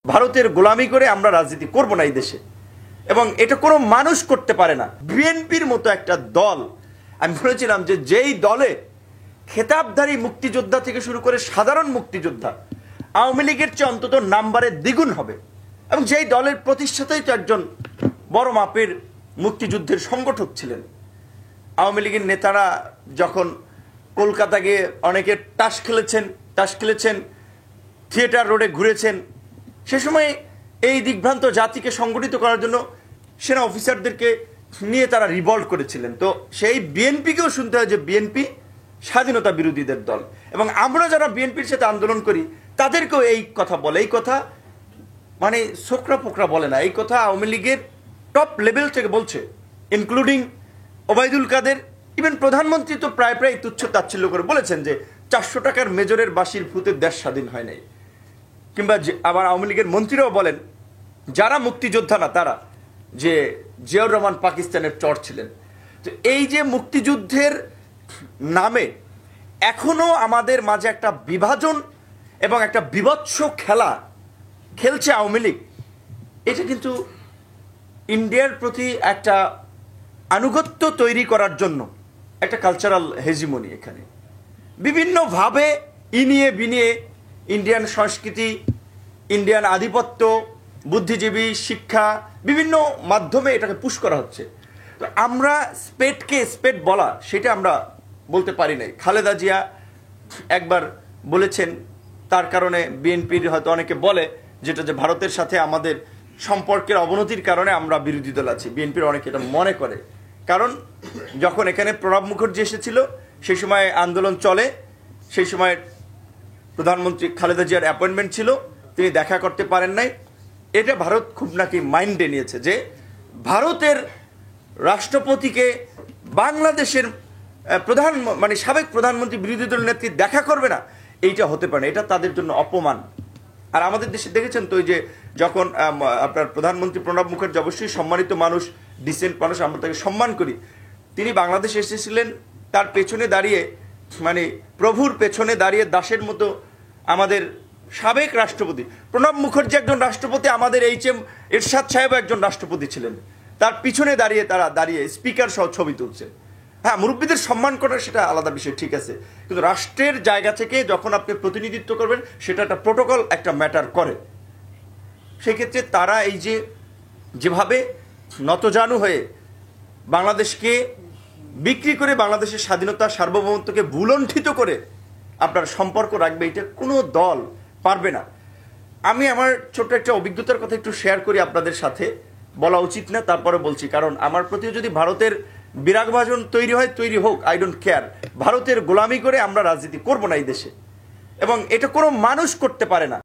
ভারতের গোলামি করে আমরা রাজনীতি করব না এই দেশে, এবং এটা কোনো মানুষ করতে পারে না। বিএনপির মতো একটা দল, আমি বলেছিলাম যে যেই দলে খেতাবধারী মুক্তিযোদ্ধা থেকে শুরু করে সাধারণ মুক্তিযোদ্ধা আওয়ামী লীগের চেয়ে অন্তত নাম্বারে দ্বিগুণ হবে, এবং যেই দলের প্রতিষ্ঠাতাই তো একজন বড় মাপের মুক্তিযুদ্ধের সংগঠক ছিলেন। আওয়ামী লীগের নেতারা যখন কলকাতা গিয়ে অনেকে তাস খেলেছেন, থিয়েটার রোডে ঘুরেছেন, সে সময় এই দিগ্ভ্রান্ত জাতিকে সংগঠিত করার জন্য সেনা অফিসারদেরকে নিয়ে তারা রিভল্ট করেছিলেন। তো সেই বিএনপিকেও শুনতে হয় যে বিএনপি স্বাধীনতা বিরোধীদের দল, এবং আমরা যারা বিএনপির সাথে আন্দোলন করি তাদেরকেও এই কথা বলে। এই কথা মানে ছোকরা ফোকরা বলে না, এই কথা আওয়ামী লীগের টপ লেভেল থেকে বলছে, ইনক্লুডিং ওবায়দুল কাদের। ইভেন প্রধানমন্ত্রী তো প্রায় তুচ্ছ তাচ্ছিল্য করে বলেছেন যে 400 টাকার মেজরের বাঁশির ফুতে দেশ স্বাধীন হয় নাই। কিংবা আবার আওয়ামী লীগের মন্ত্রীরাও বলেন যারা মুক্তিযোদ্ধা না তারা, যে জিয়াউর রহমান পাকিস্তানের চর ছিলেন। তো এই যে মুক্তিযুদ্ধের নামে এখনো আমাদের মাঝে একটা বিভাজন এবং একটা বিভৎস খেলা খেলছে আওয়ামী লীগ, এটা কিন্তু ইন্ডিয়ার প্রতি একটা আনুগত্য তৈরি করার জন্য একটা কালচারাল হেজিমনি। এখানে বিভিন্নভাবে ইনিয়ে বিনিয়ে ইন্ডিয়ান সংস্কৃতি, ইন্ডিয়ান আধিপত্য, বুদ্ধিজীবী, শিক্ষা, বিভিন্ন মাধ্যমে এটাকে পুশ করা হচ্ছে। তো আমরা স্পেটকে স্পেট বলা সেটা আমরা বলতে পারি নাই। খালেদা জিয়া একবার বলেছেন, তার কারণে বিএনপির হয়তো অনেকে বলে যেটা যে ভারতের সাথে আমাদের সম্পর্কের অবনতির কারণে আমরা বিরোধী দল আছি, বিএনপির অনেকে এটা মনে করে। কারণ যখন এখানে প্রণব মুখার্জি এসেছিল সেই সময় আন্দোলন চলে, সেই সময় প্রধানমন্ত্রী খালেদা জিয়ার অ্যাপয়েন্টমেন্ট ছিল, তিনি দেখা করতে পারেন নাই। এটা ভারত খুব নাকি মাইন্ডে নিয়েছে যে ভারতের রাষ্ট্রপতিকে বাংলাদেশের সাবেক প্রধানমন্ত্রী বিরোধী দল নেত্রী দেখা করবে না, এইটা হতে পারে না, এটা তাদের জন্য অপমান। আর আমাদের দেশে দেখেছেন তো, যে যখন আপনার প্রধানমন্ত্রী প্রণব মুখার্জি অবশ্যই সম্মানিত মানুষ, ডিসেন্ট মানুষ, আমরা তাকে সম্মান করি, তিনি বাংলাদেশে এসেছিলেন, তার পেছনে দাঁড়িয়ে প্রভুর পেছনে দাঁড়িয়ে দাসের মতো আমাদের সাবেক রাষ্ট্রপতি প্রণব মুখার্জি একজন রাষ্ট্রপতি, আমাদের এইচ.এম. এরশাদ সাহেব একজন রাষ্ট্রপতি ছিলেন, তার পিছনে তারা দাঁড়িয়ে স্পিকার সহ ছবি তুলছে। হ্যাঁ, মুরব্বীদের সম্মান করা সেটা আলাদা বিষয়, ঠিক আছে, কিন্তু রাষ্ট্রের জায়গা থেকে যখন আপনি প্রতিনিধিত্ব করবেন সেটা একটা প্রোটোকল, একটা ম্যাটার করে। সেক্ষেত্রে তারা এই যেভাবে নতজানু হয়ে বাংলাদেশকে বিক্রি করে, বাংলাদেশের স্বাধীনতা সার্বভৌমত্বকে ভুলণ্ঠিত করে আপনার সম্পর্ক রাখবে, এটা কোনো দল পারবে না। আমি আমার ছোট্ট একটা অভিজ্ঞতার কথা একটু শেয়ার করি আপনাদের সাথে, বলা উচিত না তারপরে বলছি, কারণ আমার প্রতিও যদি ভারতের বিরাগভাজন তৈরি হোক, আই ডোন্ট কেয়ার। ভারতের গোলামি করে আমরা রাজনীতি করব না এই দেশে, এবং এটা কোনো মানুষ করতে পারে না।